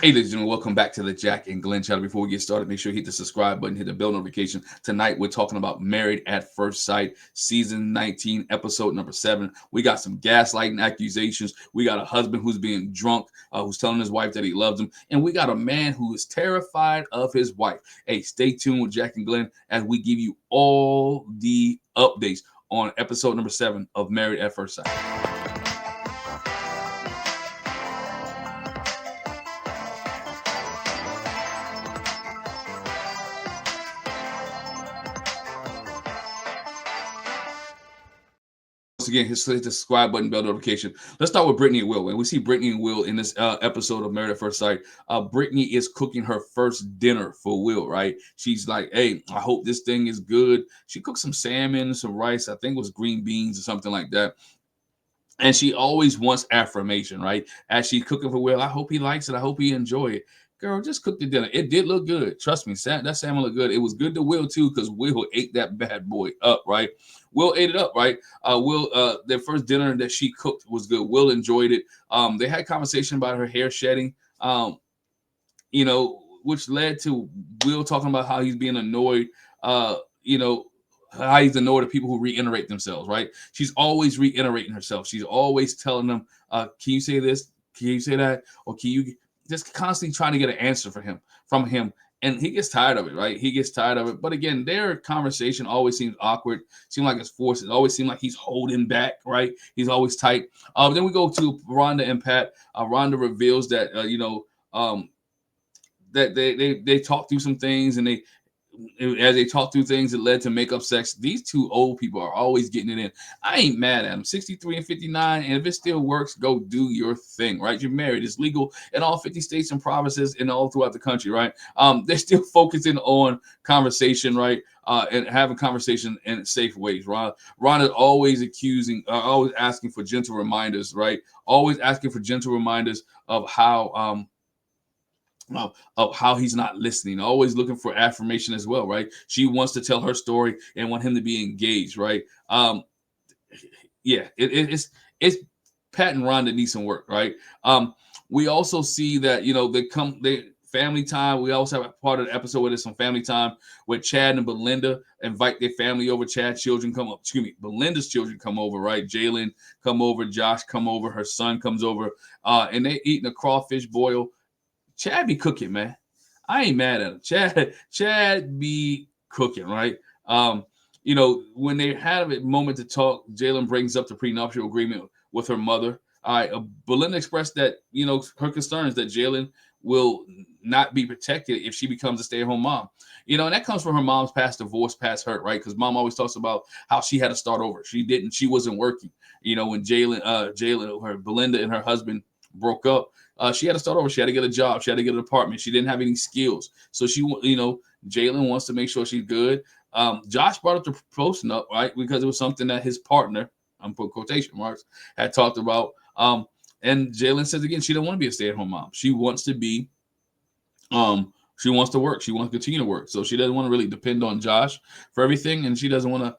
Hey, ladies and gentlemen, welcome back to the Jack and Glenn channel. Before we get started, make sure you hit the subscribe button, hit the bell notification. Tonight, we're talking about Married at First Sight, season 19, episode number 7. We got some gaslighting accusations. We got a husband who's being drunk, who's telling his wife that he loves him. And we got a man who is terrified of his wife. Hey, stay tuned with Jack and Glenn as we give you all the updates on episode number 7 of Married at First Sight. Again, hit the subscribe button, bell notification. Let's start with Britney and Will. And we see Britney and Will in this episode of Married at First Sight. Britney is cooking her first dinner for Will, right? She's like, hey, I hope this thing is good. She cooked some salmon, some rice. I think it was green beans or something like that. And she always wants affirmation, right? As she's cooking for Will, I hope he likes it. I hope he enjoy it. Girl, just cook the dinner. It did look good. Trust me, that salmon looked good. It was good to Will too, because Will ate that bad boy up, right? Will ate it up, right? Their first dinner that she cooked was good. Will enjoyed it. They had conversation about her hair shedding, which led to Will talking about how he's being annoyed, how he's annoyed at people who reiterate themselves, right? She's always reiterating herself. She's always telling them, can you say this? Can you say that? Or can you just constantly trying to get an answer from him? And he gets tired of it, right? He gets tired of it. But again, their conversation always seems awkward, seems like it's forced. It always seems like he's holding back, right? He's always tight. Then we go to Rhonda and Pat. Rhonda reveals that, that they talk through some things, and as they talk through things, it led to makeup sex. These two old people are always getting it in. I ain't mad at them. 63 and 59, and if it still works, go do your thing, right? You're married. It's legal in all 50 states and provinces and all throughout the country, right? They're still focusing on conversation, right? And having conversation in safe ways. Ron is always always asking for gentle reminders, right? Always asking for gentle reminders of how he's not listening, always looking for affirmation as well, right? She wants to tell her story and want him to be engaged, right? It's Pat and Rhonda need some work, right? We also see that they family time. We also have a part of the episode where there's some family time where Chad and Belinda invite their family over. Chad's children come up, Belinda's children come over, right? Jaylen come over, Josh come over, her son comes over, and they eating a crawfish boil. Chad be cooking, man. I ain't mad at him. Chad be cooking, right? When they have a moment to talk, Jaylen brings up the prenuptial agreement with her mother. All right, Belinda expressed that, her concerns that Jaylen will not be protected if she becomes a stay-at-home mom. And that comes from her mom's past divorce, past hurt, right? Because mom always talks about how she had to start over. She wasn't working. When Belinda and her husband broke up, she had to start over. She had to get a job. She had to get an apartment. She didn't have any skills. So Jaylen wants to make sure she's good. Josh brought up the postnup, right? Because it was something that his partner, I'm putting quotation marks, had talked about. And Jaylen says again, she don't want to be a stay-at-home mom. She wants to be, she wants to work. She wants to continue to work. So she doesn't want to really depend on Josh for everything. And she doesn't want to,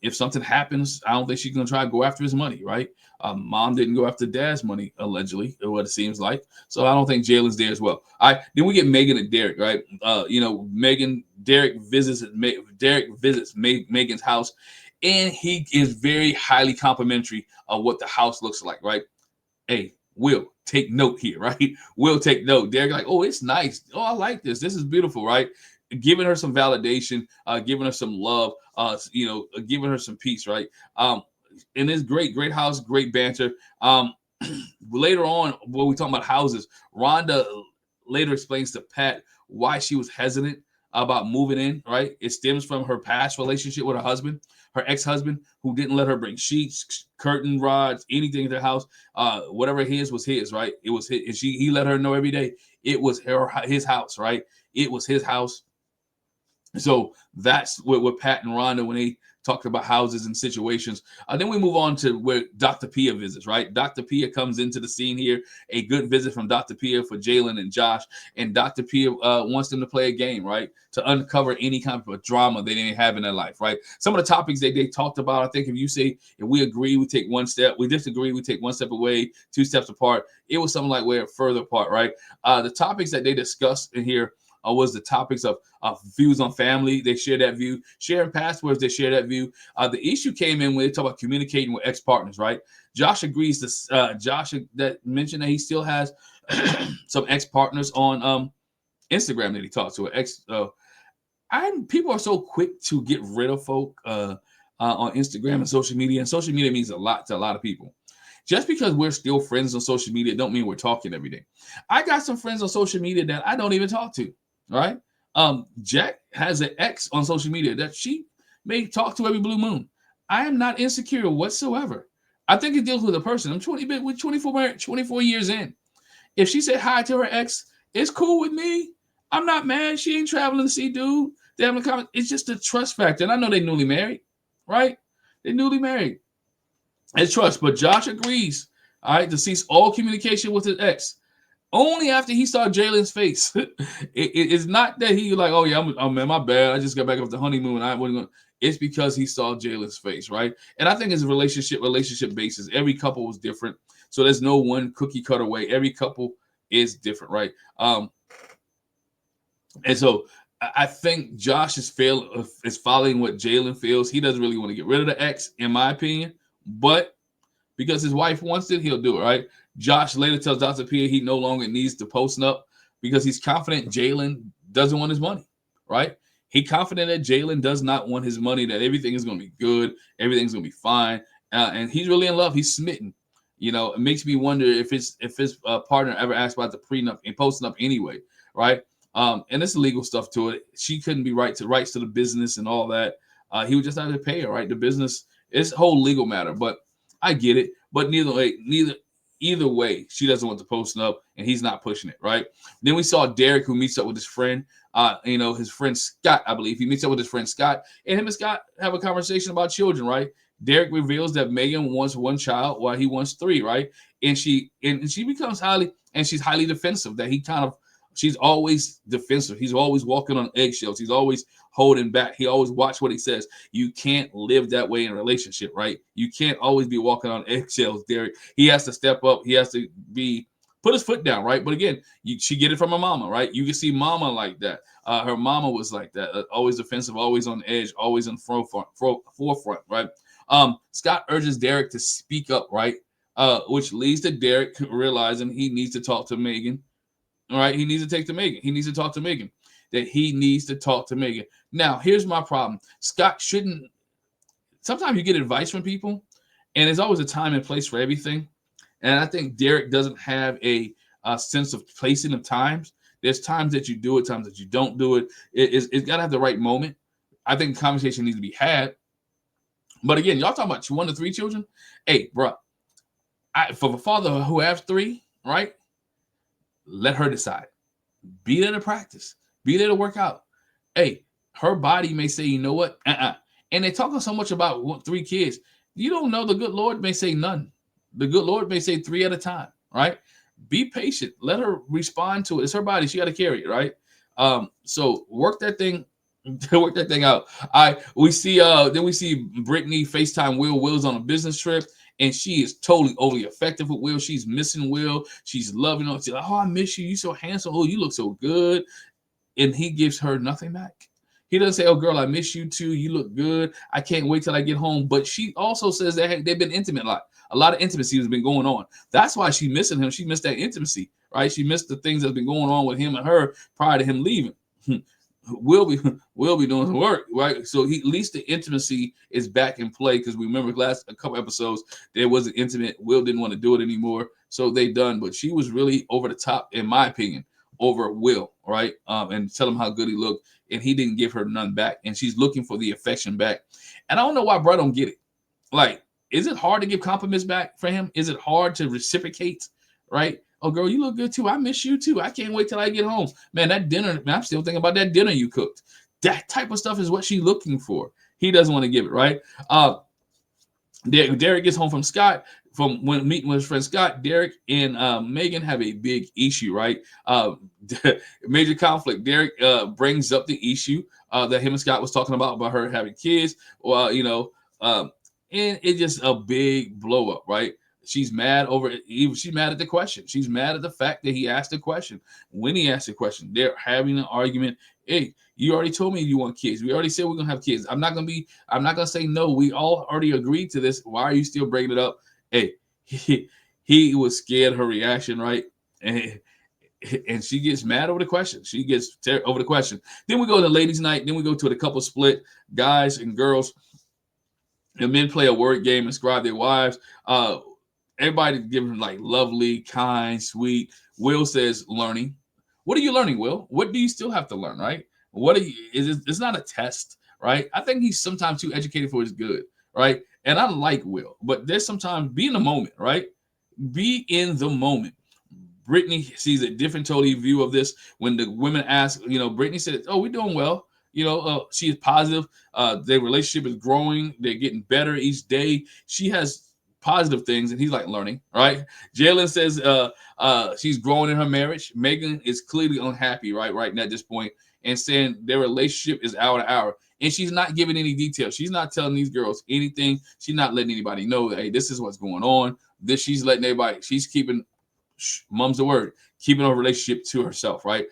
if something happens, I don't think she's going to try to go after his money, right? Mom didn't go after dad's money, allegedly, or what it seems like. So I don't think Jaylen's there as well. All right, then we get Megan and Derek, right? Derek visits Megan's house, and he is very highly complimentary of what the house looks like, right? Hey, Will, take note here, right? Will, take note. Derek, like, oh, it's nice. Oh, I like this. This is beautiful, right? Giving her some validation, giving her some love, giving her some peace, right? And it's great house, great banter. Later on, when we talk about houses, Rhonda later explains to Pat why she was hesitant about moving in, right? It stems from her past relationship with her ex-husband, who didn't let her bring sheets, curtain rods, anything to the house. Whatever his was his, right? It was his. And he let her know every day it was his house, right? It was his house. So that's what Pat and Rhonda, when they talked about houses and situations. Then we move on to where Dr. Pia visits, right? Dr. Pia comes into the scene here. A good visit from Dr. Pia for Jaylen and Josh. And Dr. Pia wants them to play a game, right? To uncover any kind of a drama they didn't have in their life, right? Some of the topics they talked about, I think if we agree, we take one step. We disagree, we take one step away, two steps apart. It was something like we're further apart, right? The topics that they discussed in here was the topics of views on family. They share that view. Sharing passwords, they share that view. The issue came in when they talk about communicating with ex-partners, right? Josh agrees to, Josh that mentioned that he still has some ex-partners on Instagram that he talks to. People are so quick to get rid of folk on Instagram and social media. And social media means a lot to a lot of people. Just because we're still friends on social media don't mean we're talking every day. I got some friends on social media that I don't even talk to, right? Jack has an ex on social media that she may talk to every blue moon. I am not insecure whatsoever. I think it deals with a person. I'm 24 years in. If she said hi to her ex, it's cool with me. I'm not mad. She ain't traveling to see dude. They having a comment. It's just a trust factor. And I know they newly married, right? They newly married. It's trust. But Josh agrees, all right, to cease all communication with his ex. Only after he saw Jaylen's face. It's not that he like, oh yeah, man, my bad. I just got back off the honeymoon. I wasn't gonna. It's because he saw Jaylen's face, right? And I think it's a relationship basis. Every couple was different, so there's no one cookie cutter way. Every couple is different, right? And so I think Josh is following what Jaylen feels. He doesn't really want to get rid of the ex, in my opinion, but because his wife wants it, he'll do it, right? Josh later tells Dr. Pia he no longer needs to postnup because he's confident Jaylen doesn't want his money, right? He's confident that Jaylen does not want his money, that everything is going to be good, everything's going to be fine, and he's really in love. He's smitten. You know, it makes me wonder if his partner ever asked about the prenup and postnup anyway, right? And there's legal stuff to it. She couldn't be rights to the business and all that. He would just have to pay her, right? The business, it's a whole legal matter, but I get it. But either way, she doesn't want to postnup, and he's not pushing it, right? Then we saw Derek, who meets up with his friend, his friend Scott, I believe. He meets up with his friend Scott, and him and Scott have a conversation about children, right? Derek reveals that Megan wants one child while he wants three, right? And she becomes she's highly defensive, that she's always defensive. He's always walking on eggshells. He's always holding back. He always watch what he says. You can't live that way in a relationship, right? You can't always be walking on eggshells, Derek. He has to step up. He has to put his foot down, right? But again, she get it from her mama, right? You can see mama like that. Her mama was like that, always defensive, always on the edge, always in forefront, right? Scott urges Derek to speak up, right? Which leads to Derek realizing he needs to talk to Megan. All right, he needs to talk to Megan. That he needs to talk to Megan. Now, here's my problem. Scott shouldn't. Sometimes you get advice from people, and there's always a time and place for everything. And I think Derek doesn't have a sense of placing of times. There's times that you do it, times that you don't do it. It's got to have the right moment. I think the conversation needs to be had. But again, y'all talking about 1 to 3 children. Hey, bro, for a father who has 3, right? Let her decide. Be there to practice. Be there to work out. Hey, her body may say, you know what? And they're talking so much about 3 kids. You don't know, the good Lord may say none. The good Lord may say 3 at a time, right? Be patient. Let her respond to it. It's her body. She got to carry it, right? So work that thing. Work that thing out. We see Britney FaceTime Will. Will's on a business trip, and she is totally overly effective with Will. She's missing Will. She's loving him. She's like, oh, I miss you. You so handsome. Oh, you look so good. And he gives her nothing back. He doesn't say, oh, girl, I miss you too. You look good. I can't wait till I get home. But she also says that they've been intimate a lot. A lot of intimacy has been going on. That's why she's missing him. She missed that intimacy, right? She missed the things that's been going on with him and her prior to him leaving. We'll be doing some work, right? So at least the intimacy is back in play, because we remember a couple episodes there wasn't intimate. Will didn't want to do it anymore, so they done. But she was really over the top, in my opinion, over Will, right? And tell him how good he looked, and he didn't give her none back, and she's looking for the affection back. And I don't know why bro don't get it. Like, is it hard to give compliments back for him? Is it hard to reciprocate, right? Oh, girl, you look good too. I miss you too. I can't wait till I get home. Man, that dinner, I'm still thinking about that dinner you cooked. That type of stuff is what she's looking for. He doesn't want to give it, right? Derek gets home from Scott from when meeting with his friend Scott. Derek and Megan have a big issue, right? Major conflict. Derek brings up the issue that him and Scott was talking about her having kids. Well, and it's just a big blow up, right? She's mad over it. She's mad at the question. She's mad at the fact that he asked the question. When he asked the question, they're having an argument. Hey, you already told me you want kids. We already said we're gonna have kids. I'm not gonna say no. We all already agreed to this. Why are you still bringing it up? Hey, he was scared of her reaction, right? And she gets mad over the question. She gets over the question. Then we go to ladies' night. Then we go to the couple split, guys and girls. The men play a word game and describe their wives. Everybody giving like lovely, kind, sweet. Will says learning. What are you learning, Will? What do you still have to learn, right? What are you? It's not a test, right? I think he's sometimes too educated for his good, right? And I like Will, but there's sometimes be in the moment, right? Be in the moment. Britney sees a different totally view of this when the women ask, Britney said, "Oh, we're doing well." She is positive. Their relationship is growing. They're getting better each day. She has positive things, and he's like learning, right? Jaylen says she's growing in her marriage. Megan is clearly unhappy, right at this point, and saying their relationship is hour to hour. And she's not giving any details. She's not telling these girls anything. She's not letting anybody know that, hey, this is what's going on. She's letting everybody, she's keeping, mum's the word, keeping her relationship to herself, right?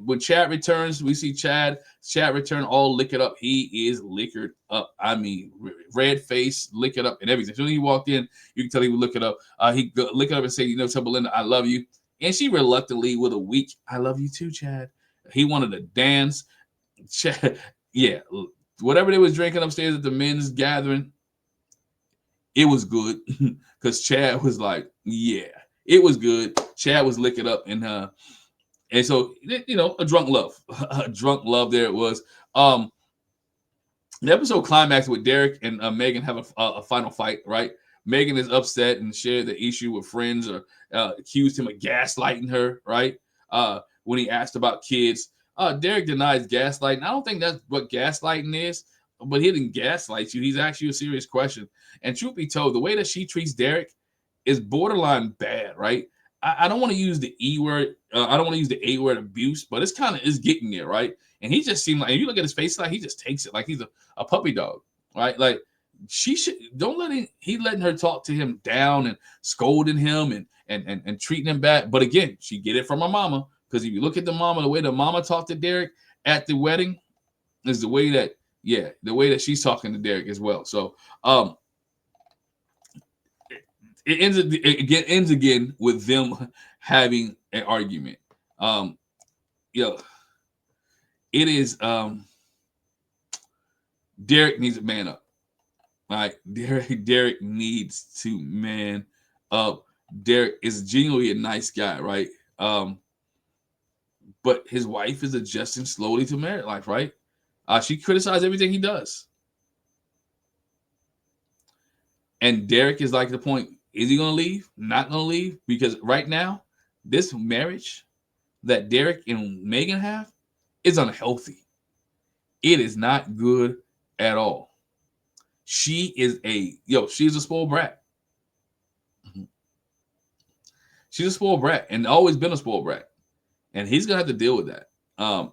When Chad returns, we see Chad return all liquored up. He is liquored up. I mean, red face, liquored up and everything. So when he walked in, you can tell he was liquored up. He liquored up and say, tell Belinda, I love you. And she reluctantly, with a weak, I love you too, Chad. He wanted to dance. Chad, yeah, whatever they was drinking upstairs at the men's gathering, it was good because Chad was like, yeah, it was good. Chad was licking up and so a drunk love, a drunk love. There it was. The episode climaxed with Derek and Megan have a final fight. Right, Megan is upset and shared the issue with friends or accused him of gaslighting her. Right, when he asked about kids. Derek denies gaslighting. I don't think that's what gaslighting is, but he didn't gaslight you. He's asked you a serious question. And truth be told, the way that she treats Derek is borderline bad, right? I don't want to use the E word. I don't want to use the A word, abuse, but it's getting there, right? And he just seemed like, if you look at his face, like he just takes it like he's a puppy dog, right? Like she should don't let him. He letting her talk to him down and scolding him and treating him bad. But again, she get it from her mama. Because if you look at the mama, the way the mama talked to Derek at the wedding is the way that she's talking to Derek as well. So it ends again with them having an argument. It is Derek needs to man up. All right, Derek needs to man up. Derek is genuinely a nice guy, right? But his wife is adjusting slowly to married life, right? She criticized everything he does. And Derek is like the point, is he going to leave? Not going to leave? Because right now, this marriage that Derek and Megan have is unhealthy. It is not good at all. She's a spoiled brat. She's a spoiled brat and always been a spoiled brat. And he's going to have to deal with that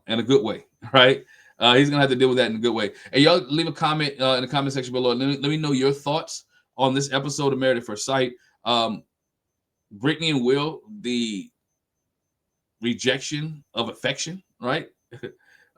in a good way, right? He's going to have to deal with that in a good way. And y'all leave a comment in the comment section below. Let me know your thoughts on this episode of Married at First Sight. Britney and Will, the rejection of affection, right?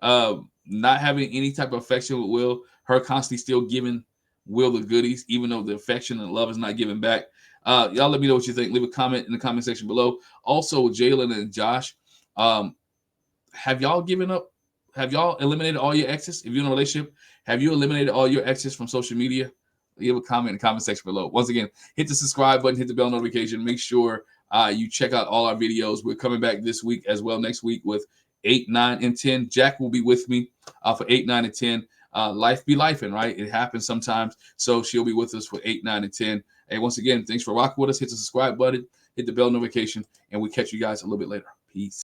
Not having any type of affection with Will. Her constantly still giving Will the goodies, even though the affection and love is not given back. Y'all let me know what you think. Leave a comment in the comment section below. Also, Jaylen and Josh, have y'all given up? Have y'all eliminated all your exes? If you're in a relationship, have you eliminated all your exes from social media? Leave a comment in the comment section below. Once again, hit the subscribe button, hit the bell notification. Make sure you check out all our videos. We're coming back this week as well, next week with 8, 9, and 10. Jack will be with me for 8, 9, and 10. Life be lifing, right? It happens sometimes. So she'll be with us for 8, 9, and 10. Hey, once again, thanks for rocking with us. Hit the subscribe button, hit the bell notification, and we'll catch you guys a little bit later. Peace.